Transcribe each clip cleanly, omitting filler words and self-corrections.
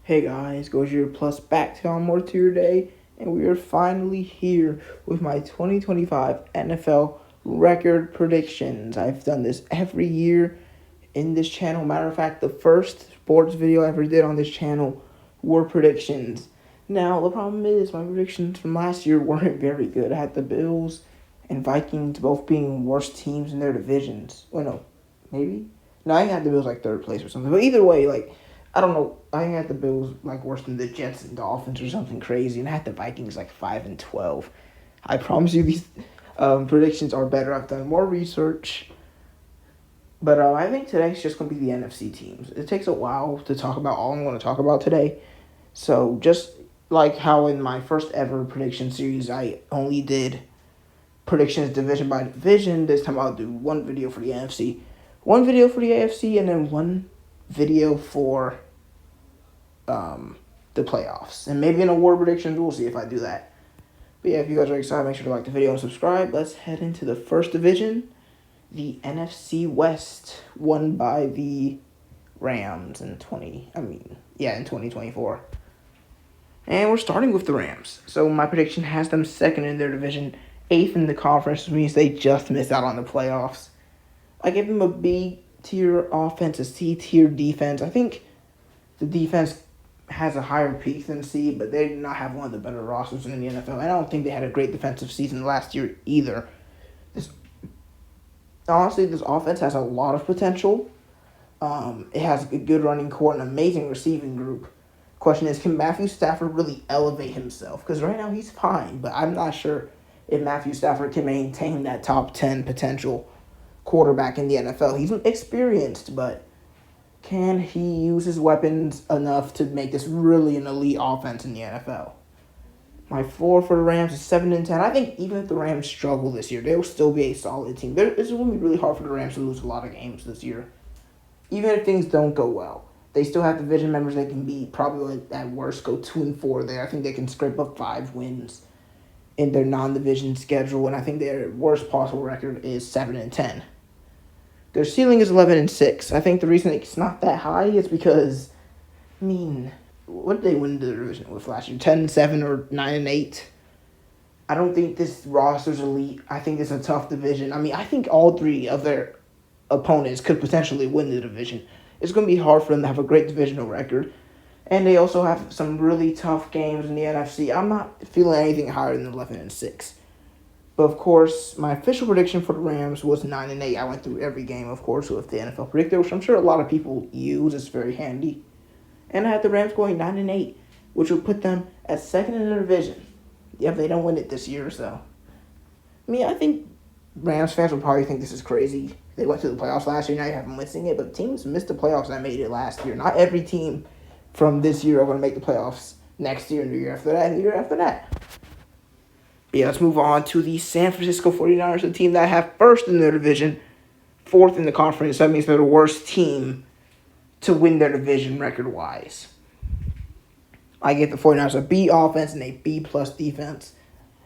Hey guys, Gojir Plus back to on more to your day, and we are finally here with my 2025 NFL record predictions. I've done this every year in this channel. Matter of fact, the first sports video I ever did on this channel were predictions. Now, the problem is my predictions from last year weren't very good. I had the Bills and Vikings both being worst teams in their divisions. Well, no, maybe? No, I had the Bills like third place or something. But either way, I don't know. I had the Bills like worse than the Jets and Dolphins or something crazy, and I had the Vikings like 5-12. I promise you, these predictions are better. I've done more research, but I think today's just going to be the NFC teams. It takes a while to talk about all I'm going to talk about today, so just like how in my first ever prediction series, I only did predictions division by division. This time I'll do one video for the NFC, one video for the AFC, and then one video for the playoffs. And maybe an award predictions. We'll see if I do that. But yeah, if you guys are excited, make sure to like the video and subscribe. Let's head into the first division, the NFC West, won by the Rams in 2024. And we're starting with the Rams. So my prediction has them second in their division, eighth in the conference, which means they just missed out on the playoffs. I give them a B tier offense, a C tier defense. I think the defense has a higher peak than C, but they did not have one of the better rosters in the NFL. And I don't think they had a great defensive season last year either. Honestly, this offense has a lot of potential. It has a good running core, an amazing receiving group. Question is, can Matthew Stafford really elevate himself? Because right now he's fine, but I'm not sure if Matthew Stafford can maintain that top 10 potential quarterback in the NFL. He's experienced, but can he use his weapons enough to make this really an elite offense in the NFL? My floor for the Rams is 7-10. I think even if the Rams struggle this year, they will still be a solid team. It's going to be really hard for the Rams to lose a lot of games this year. Even if things don't go well, they still have division members they can beat. Probably at worst go 2-4 there. I think they can scrape up 5 wins in their non-division schedule, and I think their worst possible record is 7-10. Their ceiling is 11-6. I think the reason it's not that high is because, what did they win the division with last year? 10-7 or 9-8. I don't think this roster's elite. I think it's a tough division. I think all 3 of their opponents could potentially win the division. It's going to be hard for them to have a great divisional record. And they also have some really tough games in the NFC. I'm not feeling anything higher than 11-6. But, of course, my official prediction for the Rams was 9-8. I went through every game, of course, with the NFL predictor, which I'm sure a lot of people use. It's very handy. And I had the Rams going 9-8, which would put them at second in the division. Yeah, if they don't win it this year, so. I think Rams fans will probably think this is crazy. They went to the playoffs last year, now you have them missing it. But teams missed the playoffs that made it last year. Not every team from this year are going to make the playoffs next year and the year after that and the year after that. Yeah, let's move on to the San Francisco 49ers, a team that have first in their division, fourth in the conference. That means they're the worst team to win their division record-wise. I give the 49ers a B offense and a B-plus defense.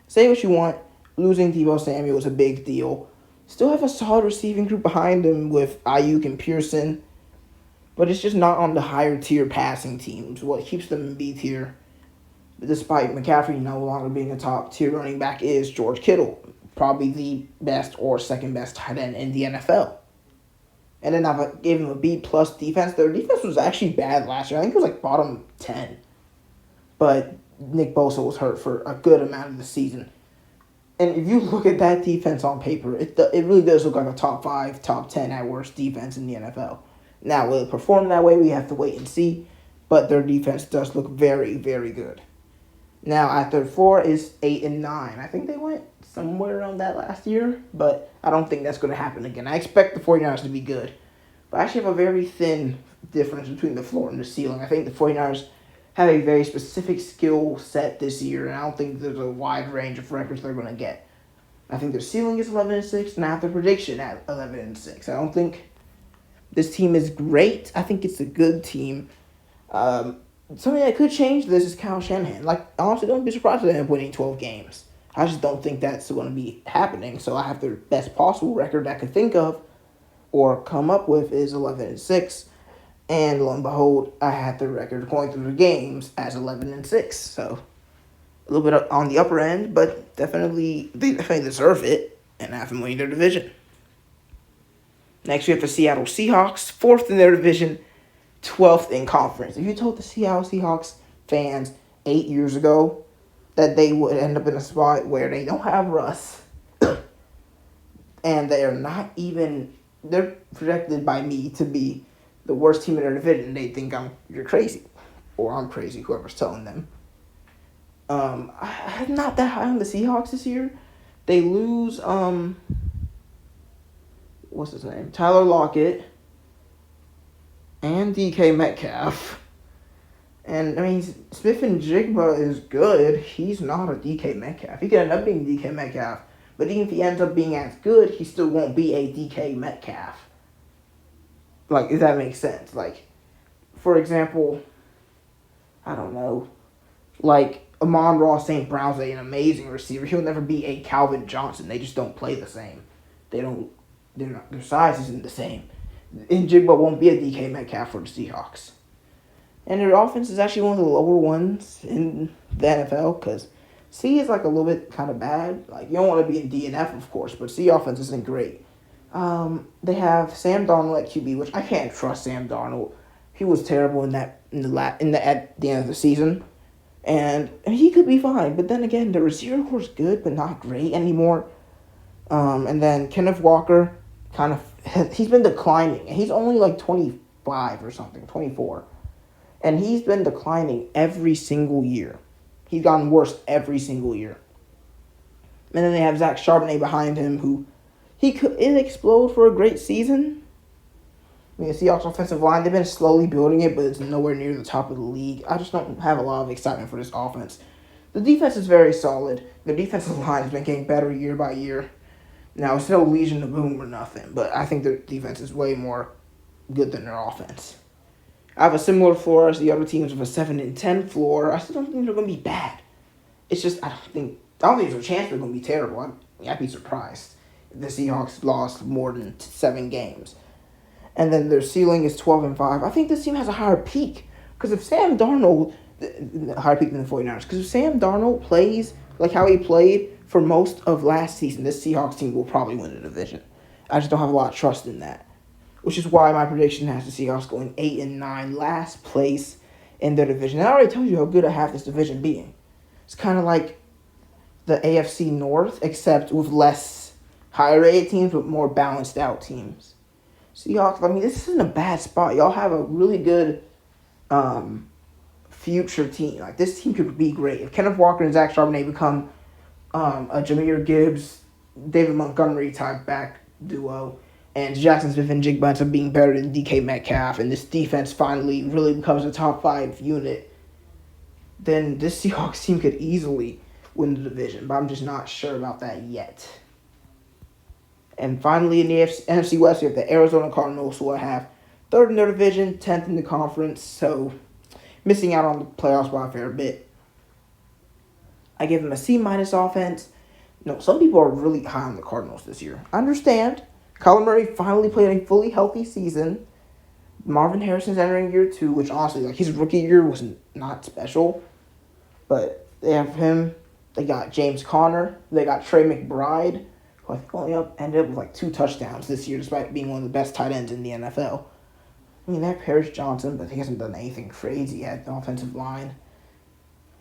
Say what you want, losing Deebo Samuel was a big deal. Still have a solid receiving group behind them with Ayuk and Pearson, but it's just not on the higher-tier passing teams. What keeps them in B tier, despite McCaffrey no longer being a top-tier running back, is George Kittle, probably the best or second-best tight end in the NFL. And then I gave them a B-plus defense. Their defense was actually bad last year. I think it was like bottom 10. But Nick Bosa was hurt for a good amount of the season. And if you look at that defense on paper, it really does look like a top 5, top 10 at worst defense in the NFL. Now, will it perform that way? We have to wait and see. But their defense does look very, very good. Now, at their floor is 8-9. I think they went somewhere around that last year, but I don't think that's going to happen again. I expect the 49ers to be good, but I actually have a very thin difference between the floor and the ceiling. I think the 49ers have a very specific skill set this year, and I don't think there's a wide range of records they're going to get. I think their ceiling is 11-6, and I have their prediction at 11-6. I don't think this team is great. I think it's a good team. Something that could change this is Kyle Shanahan. Honestly, don't be surprised if they end up winning 12 games. I just don't think that's going to be happening. So I have the best possible record I could think of or come up with is 11-6. And lo and behold, I had the record going through the games as 11-6. So a little bit on the upper end, but they definitely deserve it and have them winning their division. Next, we have the Seattle Seahawks, 4th in their division, 12th in conference. If you told the Seattle Seahawks fans 8 years ago that they would end up in a spot where they don't have Russ, and they're projected by me to be the worst team in their division, they think you're crazy, or I'm crazy, whoever's telling them. I'm not that high on the Seahawks this year. They lose, what's his name? Tyler Lockett and DK Metcalf. And, I mean, Smith-Njigba is good. He's not a DK Metcalf. He could end up being DK Metcalf. But even if he ends up being as good, he still won't be a DK Metcalf. Like, if that makes sense. Like, for example, I don't know. Like, Amon-Ra St. Brown's an amazing receiver. He'll never be a Calvin Johnson. They just don't play the same. Their size isn't the same. And Njigba won't be a DK Metcalf for the Seahawks. And their offense is actually one of the lower ones in the NFL because C is like a little bit kind of bad. Like, you don't want to be in DNF, of course, but C offense isn't great. They have Sam Darnold at QB, which I can't trust Sam Darnold. He was terrible at the end of the season. And he could be fine, but then again, the receiver core is good, but not great anymore. And then Kenneth Walker, he's been declining. And he's only like 25 or something, 24. And he's been declining every single year. He's gotten worse every single year. And then they have Zach Charbonnet behind him, who he could explode for a great season. I mean, the Seahawks offensive line, they've been slowly building it, but it's nowhere near the top of the league. I just don't have a lot of excitement for this offense. The defense is very solid. The defensive line has been getting better year by year. Now, it's no Legion of Boom or nothing, but I think their defense is way more good than their offense. I have a similar floor as the other teams with a 7-10 floor. I still don't think they're going to be bad. It's just, I don't think there's a chance they're going to be terrible. I'd be surprised if the Seahawks lost more than 7 games. And then their ceiling is 12-5. I think this team has a higher peak. Because if Sam Darnold, higher peak than the 49ers, because if Sam Darnold plays like how he played for most of last season, this Seahawks team will probably win the division. I just don't have a lot of trust in that. Which is why my prediction has the Seahawks going 8-9, last place in their division. And I already told you how good I have this division being. It's kind of like the AFC North, except with less higher rated teams, but more balanced out teams. Seahawks, I mean, this isn't a bad spot. Y'all have a really good future team. Like, this team could be great. If Kenneth Walker and Zach Charbonnet become a Jahmyr Gibbs, David Montgomery type back duo, and Jackson Smith-Njigba ends up being better than DK Metcalf, and this defense finally really becomes a top 5 unit, then this Seahawks team could easily win the division, but I'm just not sure about that yet. And finally, in the NFC West, we have the Arizona Cardinals, who I have 3rd in their division, 10th in the conference, so missing out on the playoffs by a fair bit. I give them a C- offense. No, some people are really high on the Cardinals this year. I understand. Kyler Murray finally played a fully healthy season. Marvin Harrison's entering year 2, which honestly, like, his rookie year was not special. But they have him. They got James Conner. They got Trey McBride, who I think only ended up with like 2 touchdowns this year, despite being one of the best tight ends in the NFL. I mean, they have Paris Johnson, but he hasn't done anything crazy at the offensive line.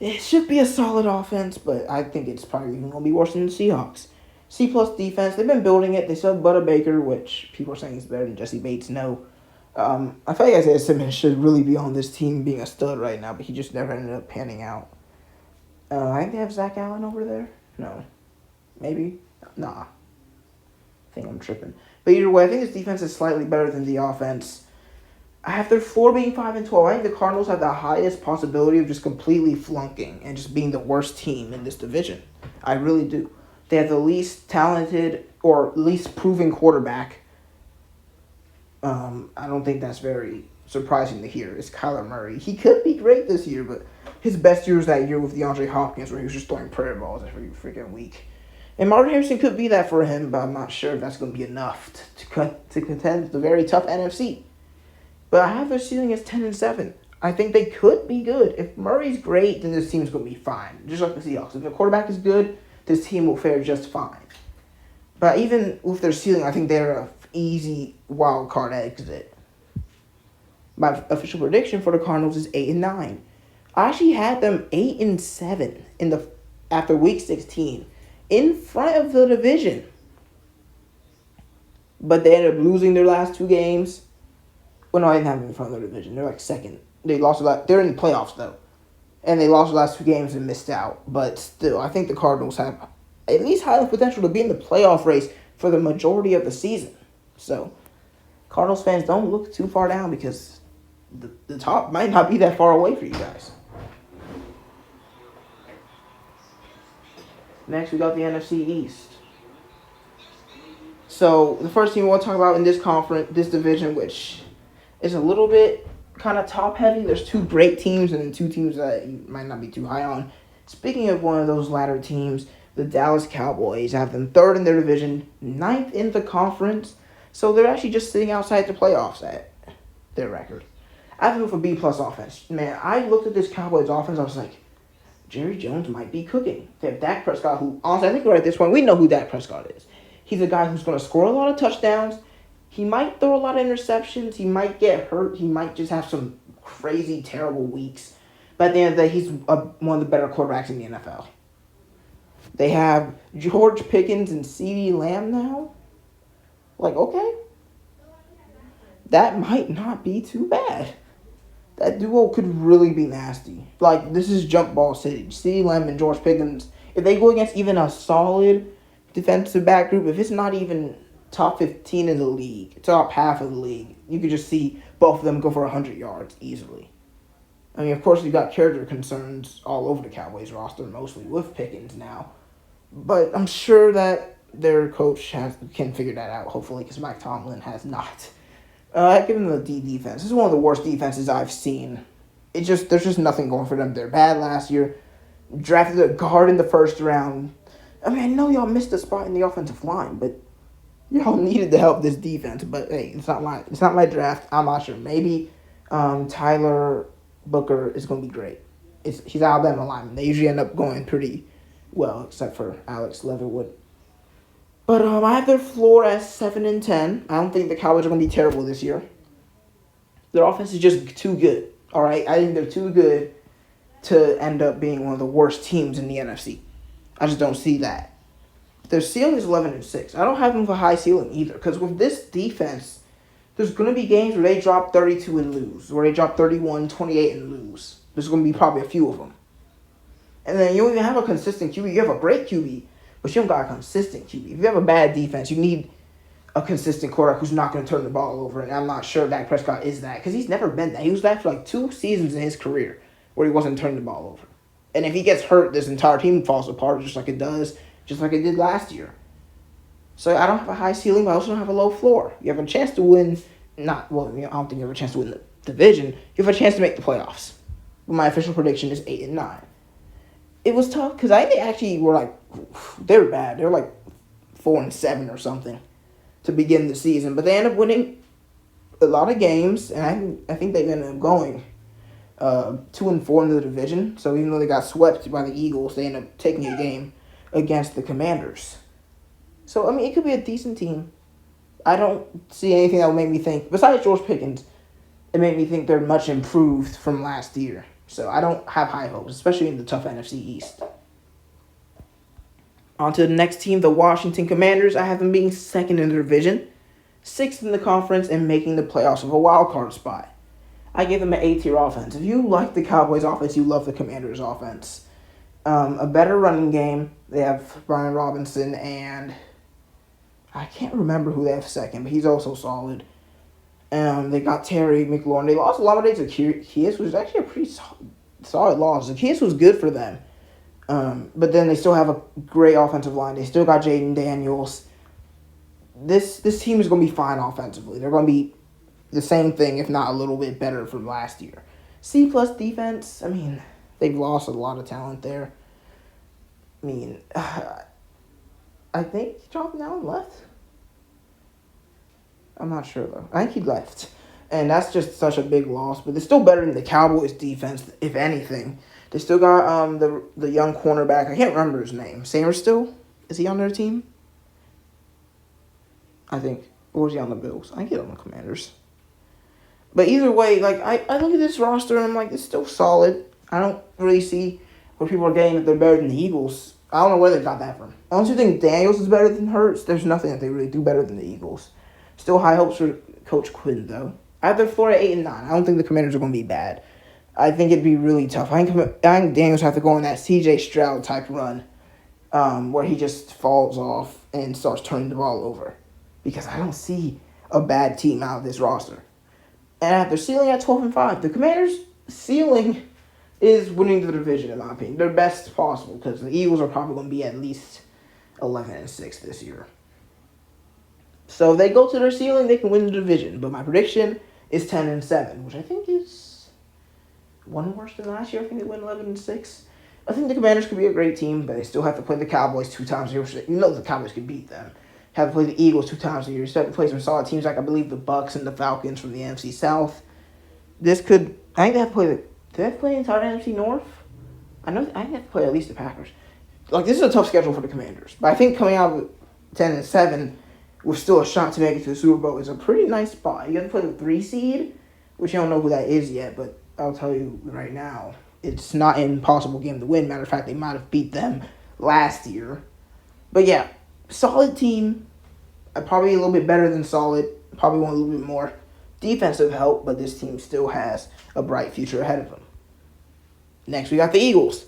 It should be a solid offense, but I think it's probably even going to be worse than the Seahawks. C-plus defense, they've been building it. They still have Budda Baker, which people are saying is better than Jesse Bates. No. I feel like Isaiah Simmons should really be on this team being a stud right now, but he just never ended up panning out. I think they have Zach Allen over there. No. Maybe? Nah. I think I'm tripping. But either way, I think this defense is slightly better than the offense. I have their floor being 5-12. I think the Cardinals have the highest possibility of just completely flunking and just being the worst team in this division. I really do. They have the least talented or least proven quarterback. I don't think that's very surprising to hear. It's Kyler Murray. He could be great this year, but his best year was that year with DeAndre Hopkins, where he was just throwing prayer balls every freaking week. And Marvin Harrison could be that for him, but I'm not sure if that's going to be enough to contend with the very tough NFC. But I have their ceiling as 10-7. I think they could be good. If Murray's great, then this team's gonna be fine. Just like the Seahawks. If the quarterback is good, this team will fare just fine. But even with their ceiling, I think they're a easy wild card exit. My official prediction for the Cardinals is 8-9. I actually had them 8-7 after week 16 in front of the division. But they ended up losing their last two games. Well, no, I didn't have them in front of their division. They're like second. They lost a lot. They're in the playoffs though, and they lost the last two games and missed out. But still, I think the Cardinals have at least high enough potential to be in the playoff race for the majority of the season. So, Cardinals fans, don't look too far down because the top might not be that far away for you guys. Next, we got the NFC East. So, the first team we want to talk about in this conference, this division, which is a little bit kind of top heavy. There's two great teams and then two teams that you might not be too high on. Speaking of one of those latter teams, the Dallas Cowboys have them third in their division, ninth in the conference. So they're actually just sitting outside the playoffs at their record. I have them with a B-plus offense. Man, I looked at this Cowboys offense, I was like, Jerry Jones might be cooking. They have Dak Prescott, who, honestly, I think right at this point, we know who Dak Prescott is. He's a guy who's going to score a lot of touchdowns. He might throw a lot of interceptions. He might get hurt. He might just have some crazy, terrible weeks. But at the end of the day, he's one of the better quarterbacks in the NFL. They have George Pickens and CeeDee Lamb now. Like, okay. That might not be too bad. That duo could really be nasty. Like, this is jump ball city. CeeDee Lamb and George Pickens, if they go against even a solid defensive back group, if it's not even top 15 in the league, top half of the league, you could just see both of them go for 100 yards easily. I mean, of course, you've got character concerns all over the Cowboys roster, mostly with Pickens now. But I'm sure that their coach can figure that out, hopefully, because Mike Tomlin has not. I give them the D defense. This is one of the worst defenses I've seen. There's just nothing going for them. They're bad last year. Drafted a guard in the first round. I mean, I know y'all missed a spot in the offensive line, but y'all needed to help this defense. But hey, it's not my draft. I'm not sure. Maybe Tyler Booker is going to be great. He's Alabama lineman. They usually end up going pretty well, except for Alex Leatherwood. But I have their floor as 7-10. I don't think the Cowboys are going to be terrible this year. Their offense is just too good. All right, I think they're too good to end up being one of the worst teams in the NFC. I just don't see that. Their ceiling is 11-6. I don't have them with a high ceiling either, because with this defense, there's going to be games where they drop 32 and lose, where they drop 31, 28 and lose. There's going to be probably a few of them. And then you don't even have a consistent QB. You have a great QB, but you don't got a consistent QB. If you have a bad defense, you need a consistent quarterback who's not going to turn the ball over. And I'm not sure Dak Prescott is that, because he's never been that. He was that for like 2 seasons in his career where he wasn't turning the ball over. And if he gets hurt, this entire team falls apart just like it did last year. So I don't have a high ceiling, but I also don't have a low floor. You have a chance to win, I don't think you have a chance to win the division. You have a chance to make the playoffs. But my official prediction is 8-9. It was tough because I think they actually were like, they were bad. They were like 4-7 or something to begin the season. But they ended up winning a lot of games, and I think they ended up going 2-4 in the division. So even though they got swept by the Eagles, they ended up taking a game against the Commanders. So, I mean, it could be a decent team. I don't see anything that would make me think, besides George Pickens, it made me think they're much improved from last year. So I don't have high hopes, especially in the tough NFC East. On to the next team, the Washington Commanders. I have them being second in the division, 6th in the conference, and making the playoffs with a wild card spot. I give them an A-tier offense. If you like the Cowboys offense, you love the Commanders offense. A better running game. They have Brian Robinson, and I can't remember who they have second, but he's also solid. They got Terry McLaurin. They lost Olamide Zaccheaus, which is actually a pretty solid loss. Zaccheaus was good for them. But then they still have a great offensive line. They still got Jaden Daniels. This team is going to be fine offensively. They're going to be the same thing, if not a little bit better from last year. C-plus defense, I mean, they've lost a lot of talent there. I mean, I think Jonathan Allen left. I'm not sure, though. I think he left. And that's just such a big loss. But they're still better than the Cowboys defense, if anything. They still got the young cornerback. I can't remember his name. Sanger still? Is he on their team? I think. Or is he on the Bills? I get on the Commanders. But either way, like I look at this roster and I'm like, it's still solid. I don't really see where people are getting that they're better than the Eagles. I don't know where they got that from. Unless you think Daniels is better than Hurts, there's nothing that they really do better than the Eagles. Still high hopes for Coach Quinn, though. I have their floor at 8-9. I don't think the Commanders are going to be bad. I think it'd be really tough. I think Daniels have to go on that C.J. Stroud type run where he just falls off and starts turning the ball over. Because I don't see a bad team out of this roster. And at their ceiling at 12-5, the Commanders' ceiling is winning the division, in my opinion. Their best possible, because the Eagles are probably going to be at least 11-6 this year. So if they go to their ceiling, they can win the division. But my prediction is 10-7, which I think is one worse than last year. I think they went 11-6. I think the Commanders could be a great team, but they still have to play the Cowboys 2 times a year. You know the Cowboys can beat them. Have to play the Eagles 2 times a year. You have to play some solid teams like I believe the Bucks and the Falcons from the NFC South. I think they have to play do they have to play the entire NFC North? I think they have to play at least the Packers. Like, this is a tough schedule for the Commanders. But I think coming out of 10-7 with still a shot to make it to the Super Bowl is a pretty nice spot. You have to play the 3 seed, which you don't know who that is yet, but I'll tell you right now, it's not an impossible game to win. Matter of fact, they might have beat them last year. But yeah, solid team. Probably a little bit better than solid. Probably want a little bit more defensive help, but this team still has a bright future ahead of them. Next, we got the Eagles.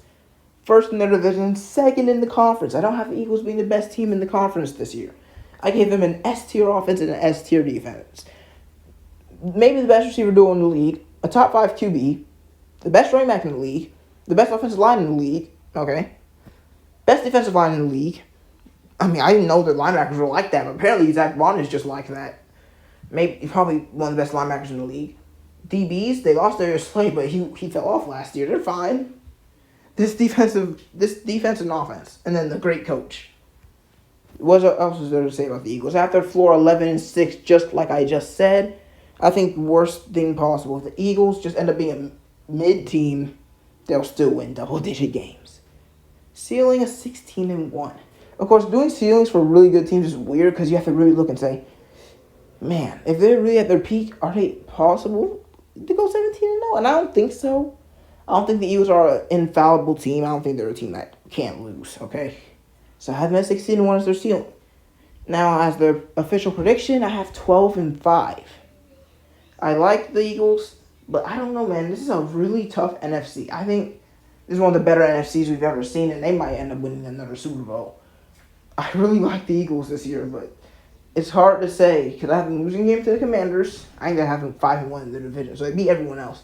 First in their division, second in the conference. I don't have the Eagles being the best team in the conference this year. I gave them an S-tier offense and an S-tier defense. Maybe the best receiver duo in the league, a top 5 QB, the best running back in the league, the best offensive line in the league, okay? Best defensive line in the league. I mean, I didn't know the linebackers were like that, but apparently Zach Vaughn is just like that. Maybe probably one of the best linebackers in the league. DBs, they lost Darius Slay, but he fell off last year. They're fine. This defense and offense, and then the great coach. What else is there to say about the Eagles? After floor 11-6, just like I just said, I think the worst thing possible. If the Eagles just end up being a mid-team, they'll still win double-digit games. Ceiling is 16-1. Of course, doing ceilings for really good teams is weird because you have to really look and say, man, if they're really at their peak, are they possible to go 17-0? And I don't think so. I don't think the Eagles are an infallible team. I don't think they're a team that can't lose, okay? So I have them at 16-1 as their ceiling. Now, as their official prediction, I have 12-5. I like the Eagles, but I don't know, man. This is a really tough NFC. I think this is one of the better NFCs we've ever seen, and they might end up winning another Super Bowl. I really like the Eagles this year, but it's hard to say because I have them losing game to the Commanders. I think they have them 5-1 in their division, so they beat everyone else.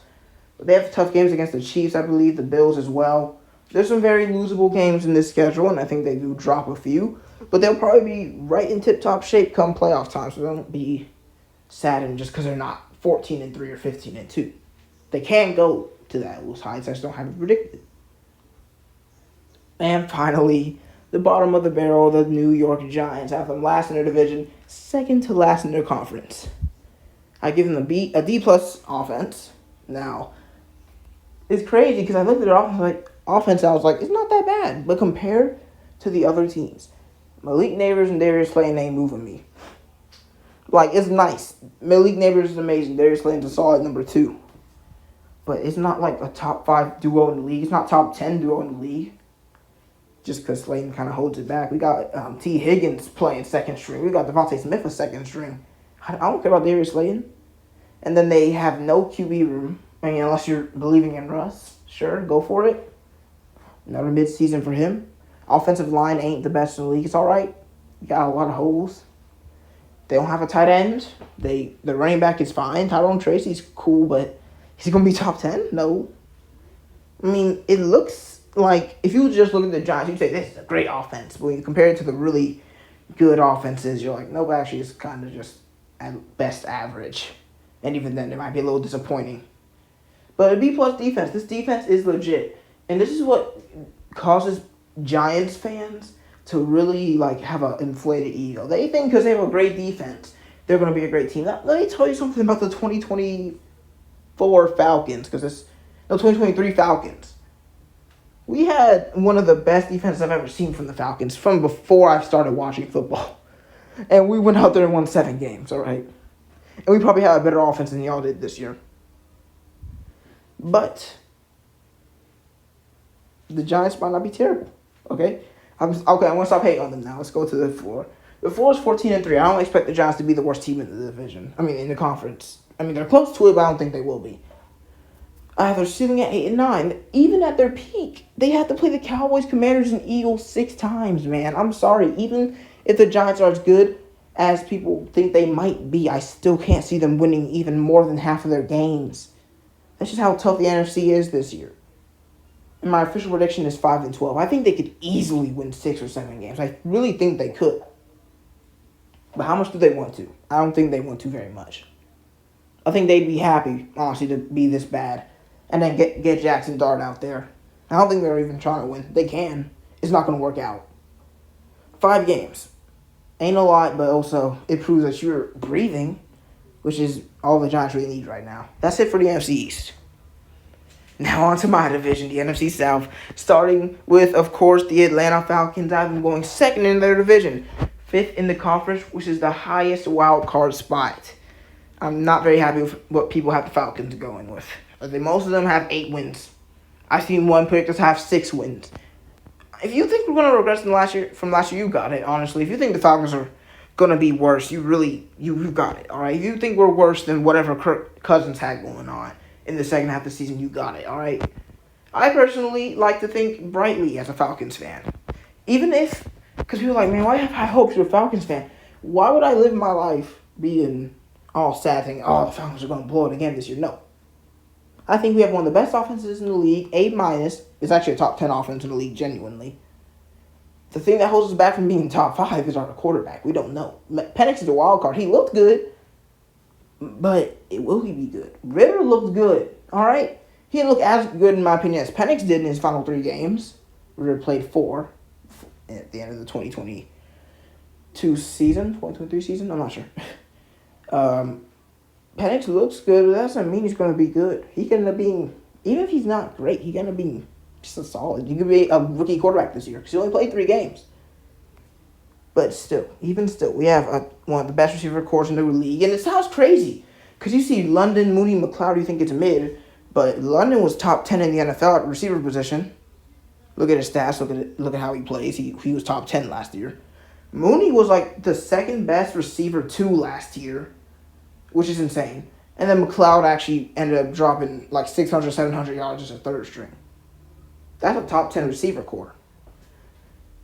But they have tough games against the Chiefs, I believe, the Bills as well. There's some very losable games in this schedule, and I think they do drop a few. But they'll probably be right in tip-top shape come playoff time, so don't be saddened just because they're not 14-3 or 15-2. They can go to that lose heights. I just don't have it predicted. And finally, the bottom of the barrel, the New York Giants. I have them last in their division, second to last in their conference. I give them a D+ offense. Now, it's crazy because I looked at their offense, I was like, it's not that bad. But compared to the other teams, Malik Neighbors and Darius Slay ain't moving me. Like, it's nice. Malik Neighbors is amazing. Darius Slay is a solid number 2. But it's not like a top 5 duo in the league. It's not top 10 duo in the league. Just because Slayton kind of holds it back. We got T. Higgins playing second string. We got Devontae Smith a second string. I don't care about Darius Slayton. And then they have no QB room. I mean, unless you're believing in Russ. Sure, go for it. Another midseason for him. Offensive line ain't the best in the league. It's all right. You got a lot of holes. They don't have a tight end. The running back is fine. Tyrone Tracy's cool, but is he going to be top 10? No. I mean, it looks like, if you just look at the Giants, you'd say this is a great offense. But when you compare it to the really good offenses, you're like, nope, actually it's kind of just at best average. And even then, it might be a little disappointing. But a B+ defense. This defense is legit. And this is what causes Giants fans to really have an inflated ego. They think because they have a great defense they're going to be a great team. Now, let me tell you something about the 2024 Falcons, because it's the 2023 Falcons. We had one of the best defenses I've ever seen from the Falcons from before I started watching football. And we went out there and won 7 games, all right? And we probably have a better offense than y'all did this year. But the Giants might not be terrible, okay? I'm going to stop hating on them now. Let's go to the floor. The floor is 14-3. I don't expect the Giants to be the worst team in the division. I mean, in the conference. I mean, they're close to it, but I don't think they will be. They're sitting at 8-9. Even at their peak, they had to play the Cowboys, Commanders, and Eagles 6 times, man. I'm sorry. Even if the Giants are as good as people think they might be, I still can't see them winning even more than half of their games. That's just how tough the NFC is this year. And my official prediction is 5-12. I think they could easily win 6 or 7 games. I really think they could. But how much do they want to? I don't think they want to very much. I think they'd be happy, honestly, to be this bad. And then get Jackson Dart out there. I don't think they're even trying to win. They can. It's not going to work out. 5 games. Ain't a lot, but also it proves that you're breathing, which is all the Giants really need right now. That's it for the NFC East. Now on to my division, the NFC South. Starting with, of course, the Atlanta Falcons. I've been going second in their division. 5th in the conference, which is the highest wild card spot. I'm not very happy with what people have the Falcons going with. Most of them have 8 wins. I've seen one predictors have 6 wins. If you think we're going to regress from last year, you got it, honestly. If you think the Falcons are going to be worse, you've got it, all right? If you think we're worse than whatever Kirk Cousins had going on in the second half of the season, you got it, all right? I personally like to think brightly as a Falcons fan. Even if, because people are like, man, why have high hopes? You're a Falcons fan. Why would I live my life being all sad thinking, oh, the Falcons are going to blow it again this year? No. I think we have one of the best offenses in the league. A-. It's actually a top 10 offense in the league, genuinely. The thing that holds us back from being top 5 is our quarterback. We don't know. Penix is a wild card. He looked good, but will he be good? Ritter looked good, all right? He didn't look as good, in my opinion, as Penix did in his final 3 games. Ritter played 4 at the end of the 2022 season, 2023 season. I'm not sure. Penix looks good, but that doesn't mean he's going to be good. He can end up being, even if he's not great, he can end up being just a solid. He could be a rookie quarterback this year because he only played 3 games. But still, we have one of the best receiver corps in the league. And it sounds crazy because you see London, Mooney, McLeod, you think it's mid, but London was top 10 in the NFL at receiver position. Look at his stats. Look at how he plays. He was top 10 last year. Mooney was like the second best receiver 2 last year, which is insane. And then McLeod actually ended up dropping like 600, 700 yards as a 3rd string. That's a top 10 receiver core.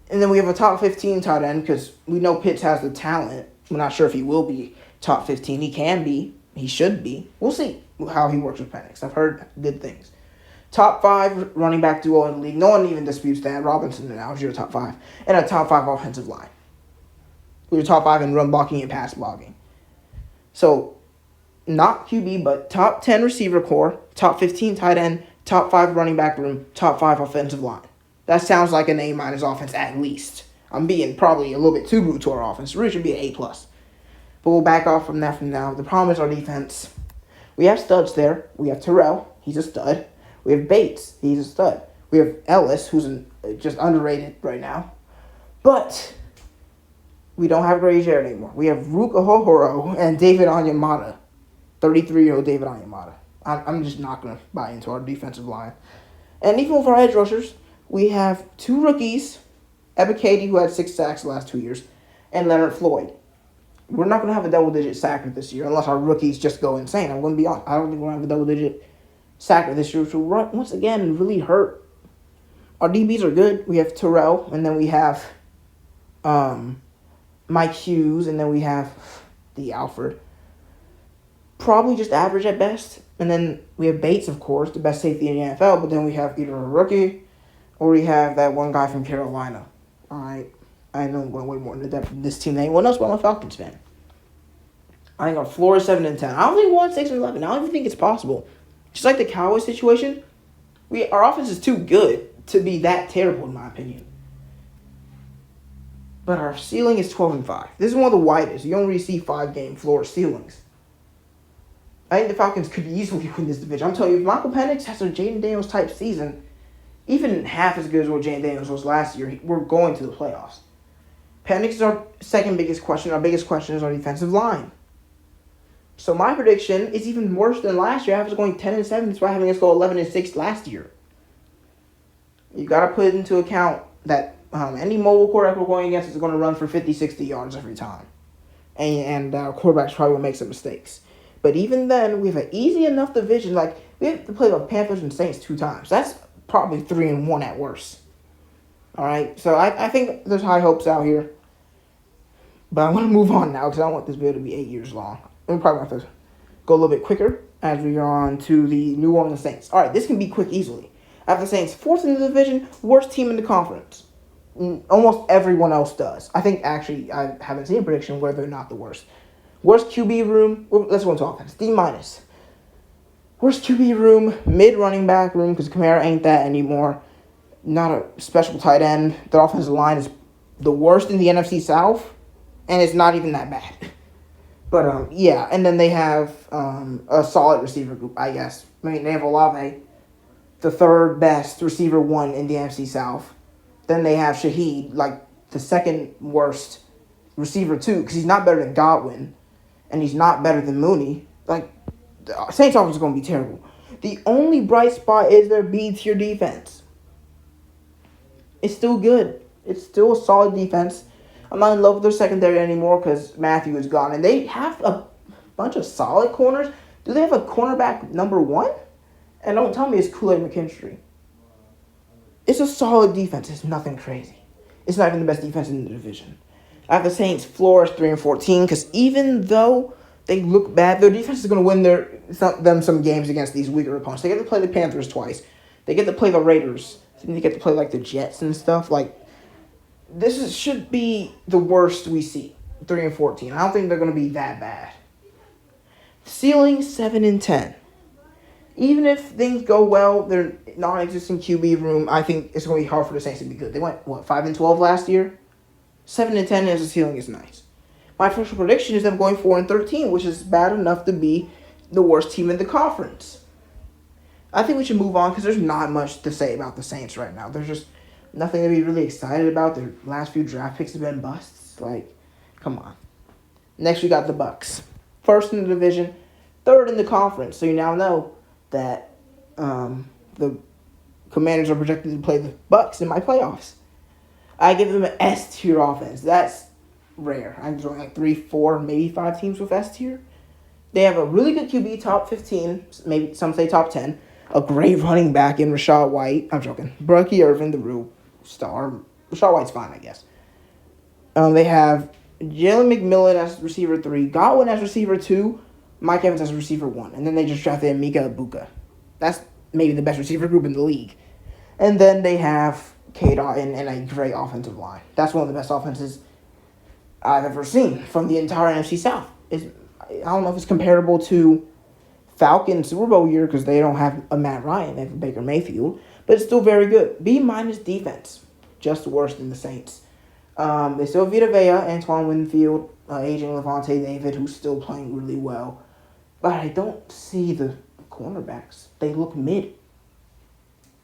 And then we have a top 15 tight end because we know Pitts has the talent. We're not sure if he will be top 15. He can be. He should be. We'll see how he works with Penix. I've heard good things. Top 5 running back duo in the league. No one even disputes that. Robinson and Algier top 5. And a top 5 offensive line. We're top 5 in run blocking and pass blocking. So, not QB, but top 10 receiver core, top 15 tight end, top 5 running back room, top 5 offensive line. That sounds like an A- offense at least. I'm being probably a little bit too rude to our offense. It really should be an A+. But we'll back off from that from now. The problem is our defense. We have studs there. We have Terrell. He's a stud. We have Bates. He's a stud. We have Ellis, who's just underrated right now. But we don't have Grazier anymore. We have Ruka Hohoro and David Onyemata. 33-year-old David Onyemata. I'm just not going to buy into our defensive line. And even with our edge rushers, we have 2 rookies. Ebiketie, who had 6 sacks the last 2 years, and Leonard Floyd. We're not going to have a double-digit sacker this year unless our rookies just go insane. I'm going to be honest. I don't think we're going to have a double-digit sacker this year, which will, once again, really hurt. Our DBs are good. We have Terrell, and then we have Mike Hughes, and then we have the Alfred. Probably just average at best. And then we have Bates, of course, the best safety in the NFL, but then we have either a rookie or we have that one guy from Carolina. All right. I know I'm going way more into depth from this team than anyone else, but I'm a Falcons fan. I think our floor is 7-10. I don't think we want 6-11. I don't even think it's possible. Just like the Cowboys situation, our offense is too good to be that terrible, in my opinion. but our ceiling is 12-5. This is one of the widest. You don't really see 5-game floor ceilings. I think the Falcons could easily win this division. I'm telling you, if Michael Penix has a Jaden Daniels type season, even half as good as what Jaden Daniels was last year, we're going to the playoffs. Penix is our second biggest question. Our biggest question is our defensive line. So my prediction is even worse than last year. I was going 10-7 despite having us go 11-6 last year. You got to put into account that any mobile quarterback we're going against is going to run for 50, 60 yards every time. And quarterbacks probably will make some mistakes. But even then, we have an easy enough division. Like, we have to play the Panthers and Saints 2 times. That's probably 3-1 at worst. All right? So I think there's high hopes out here. But I want to move on now because I don't want this video to be 8 years long. We're probably going to have to go a little bit quicker as we go on to the New Orleans Saints. All right, this can be quick easily. I have the Saints 4th in the division, worst team in the conference. Almost everyone else does. I think, actually, I haven't seen a prediction where they're not the worst. Worst QB room, let's go into offense. D-. Worst QB room, mid-running back room, because Kamara ain't that anymore. Not a special tight end. Their offensive line is the worst in the NFC South, and it's not even that bad. But, yeah, and then they have a solid receiver group, I guess. I mean, they have Olave, the third best receiver one in the NFC South. Then they have Shaheed, like the second worst receiver two, because he's not better than Godwin, and he's not better than Mooney. Like, the Saints offense is going to be terrible. The only bright spot is their B-tier defense. It's still good. It's still a solid defense. I'm not in love with their secondary anymore because Matthew is gone. And they have a bunch of solid corners. Do they have a cornerback number 1? And don't tell me it's Kool-Aid McKinstry. It's a solid defense. It's nothing crazy. It's not even the best defense in the division. I have the Saints floor is 3-14 because even though they look bad, their defense is going to win them some games against these weaker opponents. They get to play the Panthers twice. They get to play the Raiders. Then they get to play like the Jets and stuff. Like, should be the worst we see. 3-14. I don't think they're going to be that bad. Ceiling 7-10. Even if things go well, their non-existent QB room, I think it's going to be hard for the Saints to be good. They went, 5-12 last year? 7-10 as a ceiling is nice. My official prediction is them going 4-13, which is bad enough to be the worst team in the conference. I think we should move on because there's not much to say about the Saints right now. There's just nothing to be really excited about. Their last few draft picks have been busts. Like, come on. Next, we got the Bucs. First in the division, third in the conference. So you now know that the Commanders are projected to play the Bucs in my playoffs. I give them an S-tier offense. That's rare. I'm doing like 3, 4, maybe 5 teams with S-tier. They have a really good QB, top 15, maybe some say top 10. A great running back in Rashad White. I'm joking. Bucky Irvin, the real star. Rashad White's fine, I guess. They have Jalen McMillan as receiver 3, Godwin as receiver 2, Mike Evans as receiver 1. And then they just drafted Mika Ibuka. That's maybe the best receiver group in the league. And then they have K-Dot and a great offensive line. That's one of the best offenses I've ever seen from the entire NFC South. I don't know if it's comparable to Falcons Super Bowl year because they don't have a Matt Ryan. They have a Baker Mayfield. But it's still very good. B- defense. Just worse than the Saints. They still have Vita Vea, Antoine Winfield, aging Levante David, who's still playing really well. But I don't see the cornerbacks. They look mid.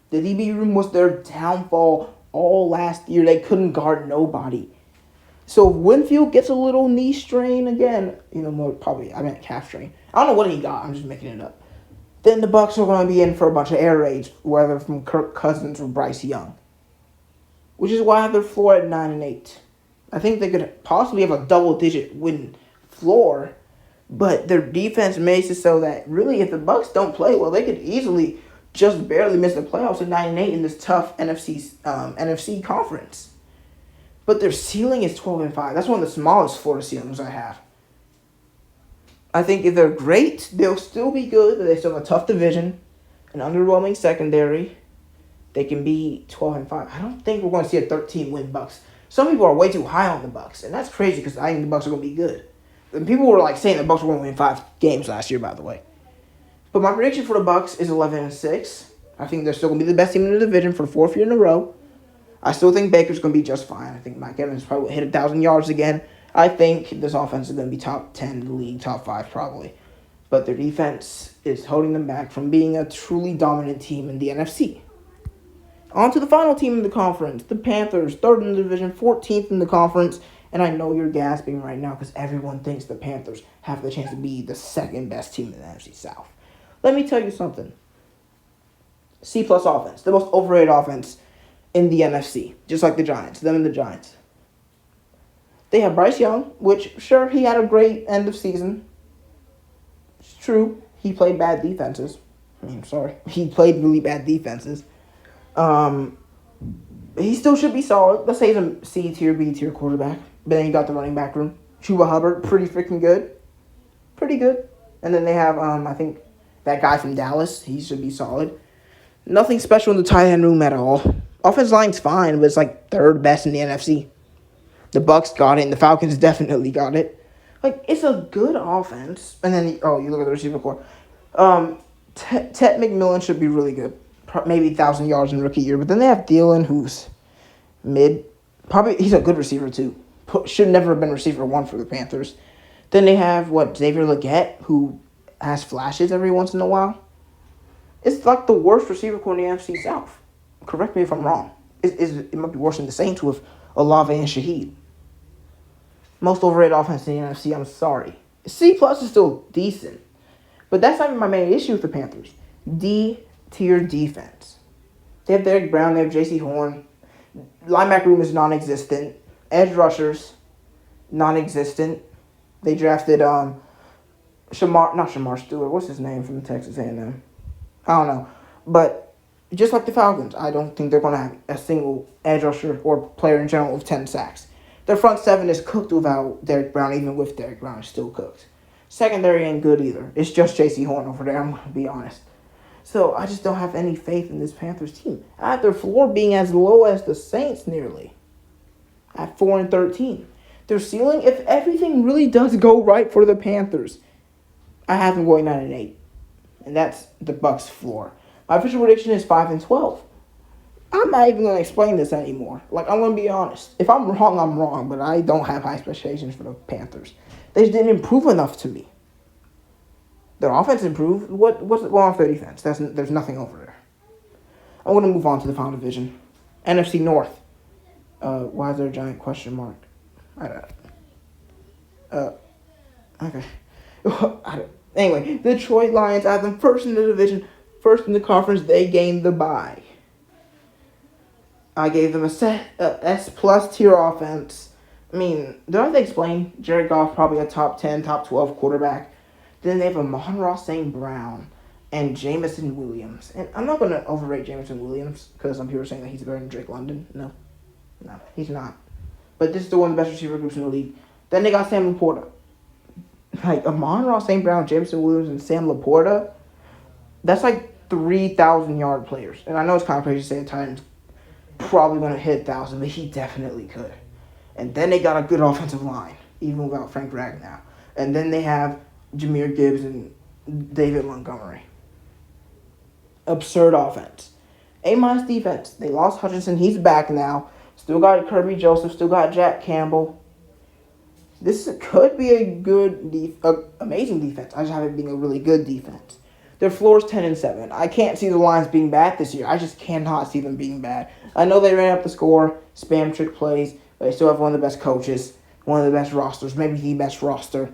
The DB room was their downfall all last year. They couldn't guard nobody. So if Winfield gets a little knee strain again, calf strain. I don't know what he got. I'm just making it up. Then the Bucs are going to be in for a bunch of air raids, whether from Kirk Cousins or Bryce Young. Which is why I have their floor at 9-8. I think they could possibly have a double-digit win floor, but their defense makes it so that really if the Bucs don't play well, they could easily just barely miss the playoffs at 9-8 in this tough NFC conference. But their ceiling is 12-5. That's one of the smallest floor ceilings I have. I think if they're great, they'll still be good, but they still have a tough division, an underwhelming secondary. They can be 12-5. I don't think we're going to see a 13-win Bucs. Some people are way too high on the Bucs, and that's crazy because I think the Bucs are going to be good. And people were saying the Bucs were going to win 5 games last year, by the way. But my prediction for the Bucs is 11-6. I think they're still going to be the best team in the division for the 4th year in a row. I still think Baker's going to be just fine. I think Mike Evans probably will hit 1,000 yards again. I think this offense is going to be top 10 in the league, top 5 probably. But their defense is holding them back from being a truly dominant team in the NFC. On to the final team in the conference, the Panthers, 3rd in the division, 14th in the conference. And I know you're gasping right now because everyone thinks the Panthers have the chance to be the 2nd best team in the NFC South. Let me tell you something. C+ offense, the most overrated offense in the NFC, just like the Giants, them and the Giants. They have Bryce Young, which, sure, he had a great end of season. It's true, he played bad defenses. He played really bad defenses. He still should be solid. Let's say he's a C tier, B tier quarterback. But then you got the running back room. Chuba Hubbard, pretty freaking good. Pretty good. And then they have, I think, that guy from Dallas. He should be solid. Nothing special in the tight end room at all. Offensive line's fine, but it's like 3rd best in the NFC. The Bucs got it, and the Falcons definitely got it. Like, it's a good offense. And then, you look at the receiver core. Ted McMillan should be really good. Maybe 1,000 yards in rookie year. But then they have Thielen, who's mid. Probably, he's a good receiver, too. Should never have been receiver 1 for the Panthers. Then they have, Xavier Legette, who has flashes every once in a while. It's like the worst receiver core in the NFC South. Correct me if I'm wrong. It might be worse than the Saints with Olave and Shaheed. Most overrated offense in the NFC, I'm sorry. C+ is still decent. But that's not even my main issue with the Panthers. D-tier defense. They have Derek Brown, they have J.C. Horn. Linebacker room is non-existent. Edge rushers, non-existent. They drafted not Shamar Stewart. What's his name from Texas A&M? I don't know. But just like the Falcons, I don't think they're going to have a single edge rusher or player in general with 10 sacks. Their front 7 is cooked without Derek Brown. Even with Derek Brown, it's still cooked. Secondary ain't good either. It's just J.C. Horn over there, I'm going to be honest. So I just don't have any faith in this Panthers team. I have their floor being as low as the Saints nearly. At 4-13. Their ceiling, if everything really does go right for the Panthers, I have them going 9-8. And that's the Bucs' floor. My official prediction is 5-12. I'm not even going to explain this anymore. I'm going to be honest. If I'm wrong, I'm wrong. But I don't have high expectations for the Panthers. They just didn't improve enough to me. Their offense improved. What's going on with their defense? There's nothing over there. I'm going to move on to the final division. NFC North. Why is there a giant question mark? Okay. Anyway, the Detroit Lions, I have them 1st in the division, 1st in the conference. They gained the bye. I gave them a S+ tier offense. I mean, did I have to explain? Jared Goff, probably a top 10, top 12 quarterback. Then they have Amon-Ra St. Brown and Jameson Williams. And I'm not going to overrate Jameson Williams because some people are saying that he's better than Drake London. No, he's not. But this is one of the best receiver groups in the league. Then they got Sam Laporta. Amon-Ra St. Brown, Jameson Williams, and Sam Laporta, that's 3,000-yard players. And I know it's kind of crazy to say the Titans probably going to hit 1,000, but he definitely could. And then they got a good offensive line, even without Frank Ragnow. And then they have Jahmyr Gibbs and David Montgomery. Absurd offense. A- defense. They lost Hutchinson. He's back now. Still got Kirby Joseph. Still got Jack Campbell. This could be a good, amazing defense. I just have it being a really good defense. Their floor is 10-7. I can't see the Lions being bad this year. I just cannot see them being bad. I know they ran up the score, spam trick plays, but they still have one of the best coaches, one of the best rosters, maybe the best roster.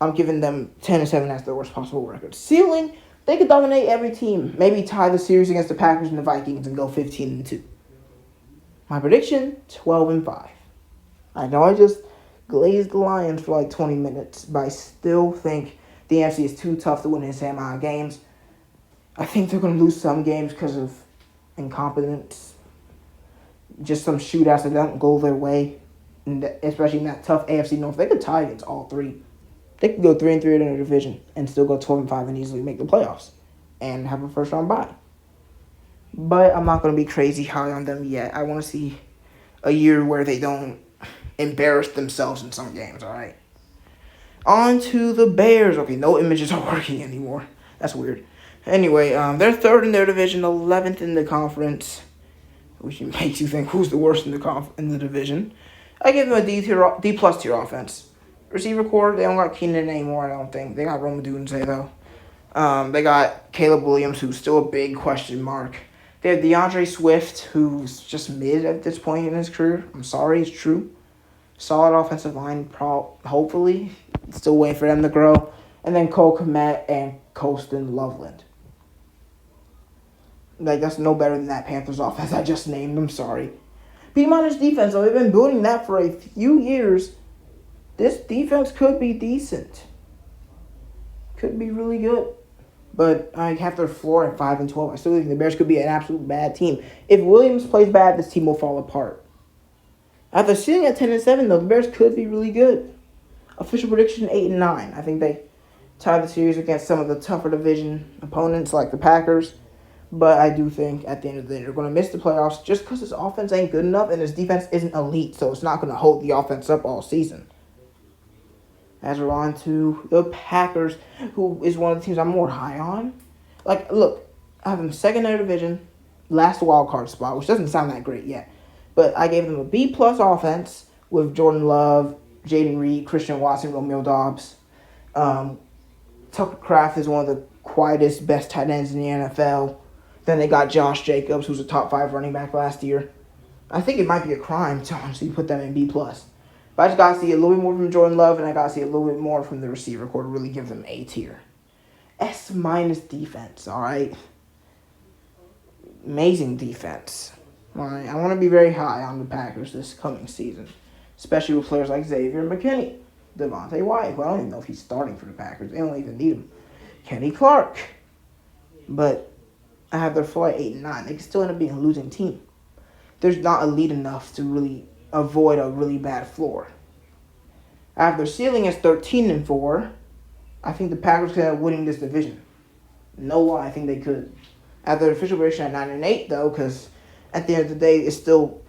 I'm giving them 10-7 as their worst possible record. Ceiling, they could dominate every team. Maybe tie the series against the Packers and the Vikings and go 15-2. My prediction, 12-5. I know I just glazed the Lions for 20 minutes, but I still think the NFC is too tough to win in the same amount of games. I think they're going to lose some games because of incompetence. Just some shootouts that don't go their way, especially in that tough AFC North. They could tie against all three. They could go 3-3 in their division and still go 12-5 and easily make the playoffs and have a first-round bye. But I'm not going to be crazy high on them yet. I want to see a year where they don't embarrass themselves in some games, all right? On to the Bears. Okay, no images are working anymore. That's weird. Anyway, they're 3rd in their division, 11th in the conference. which makes you think who's the worst in the division. I give them a D plus tier offense. Receiver core, they don't got Keenan anymore. I don't think they got Rome Odunze though. They got Caleb Williams, who's still a big question mark. They have DeAndre Swift, who's just mid at this point in his career. I'm sorry, it's true. Solid offensive line, hopefully. Still waiting for them to grow. And then Cole Kmet and Colston Loveland. Like, that's no better than that Panthers offense I just named. I'm sorry. B-minus defense, though. They've been building that for a few years. This defense could be decent. Could be really good. But I have their floor at 5-12. I still think the Bears could be an absolute bad team. If Williams plays bad, this team will fall apart. After sitting at 10-7, though, the Bears could be really good. Official prediction 8-9. I think they tie the series against some of the tougher division opponents like the Packers. But I do think at the end of the day, they're going to miss the playoffs just because his offense ain't good enough and his defense isn't elite. So it's not going to hold the offense up all season. As we're on to the Packers, who is one of the teams I'm more high on. Like, look, I have them second in their division, last wild card spot, which doesn't sound that great yet. But I gave them a B+ offense with Jordan Love, Jaden Reed, Christian Watson, Romeo Doubs. Tucker Kraft is one of the quietest, best tight ends in the NFL. Then they got Josh Jacobs, who's a top 5 running back last year. I think it might be a crime to honestly put them in B+. But I just got to see a little bit more from Jordan Love, and I got to see a little bit more from the receiver core to really give them A tier. S- defense, all right? Amazing defense. All right, I want to be very high on the Packers this coming season, especially with players like Xavier McKinney, Devontae White, who I don't even know if he's starting for the Packers. They don't even need him. Kenny Clark. But I have their floor at 8-9. They can still end up being a losing team. There's not elite enough to really avoid a really bad floor. I have their ceiling as 13-4. I think the Packers could end up winning this division. No lie, I think they could. I have their official prediction at 9-8 though, because at the end of the day, it's still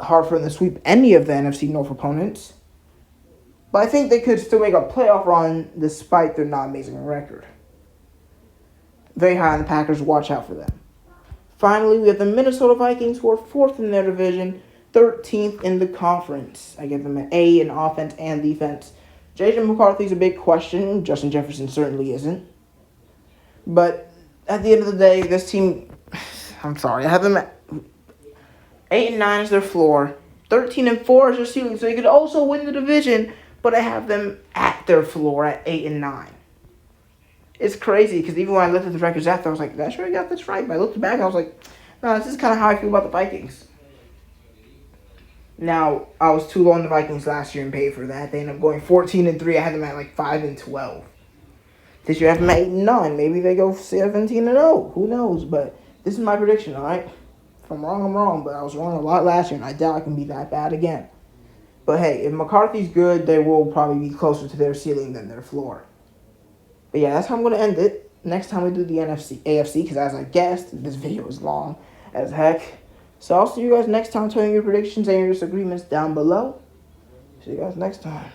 hard for them to sweep any of the NFC North opponents. But I think they could still make a playoff run despite their not amazing record. Very high on the Packers. Watch out for them. Finally, we have the Minnesota Vikings, who are 4th in their division, 13th in the conference. I give them an A in offense and defense. J.J. McCarthy's a big question. Justin Jefferson certainly isn't. But at the end of the day, this team, I'm sorry, I have them at 8-9 is their floor, 13-4 is their ceiling, so they could also win the division, but I have them at their floor at 8-9. It's crazy, because even when I looked at the records after, I was like, did I sure I got this right? But I looked back, I was like, no, this is kind of how I feel about the Vikings. Now, I was too low on the Vikings last year and paid for that. They ended up going 14-3. I had them at like 5-12. This year I have them at 8-9. Maybe they go 17-0. Who knows? But this is my prediction, all right? If I'm wrong, I'm wrong. But I was wrong a lot last year, and I doubt I can be that bad again. But hey, if McCarthy's good, they will probably be closer to their ceiling than their floor. But yeah, that's how I'm going to end it. Next time we do the AFC, because as I guessed, this video is long as heck. So I'll see you guys next time. Tell me your predictions and your disagreements down below. See you guys next time.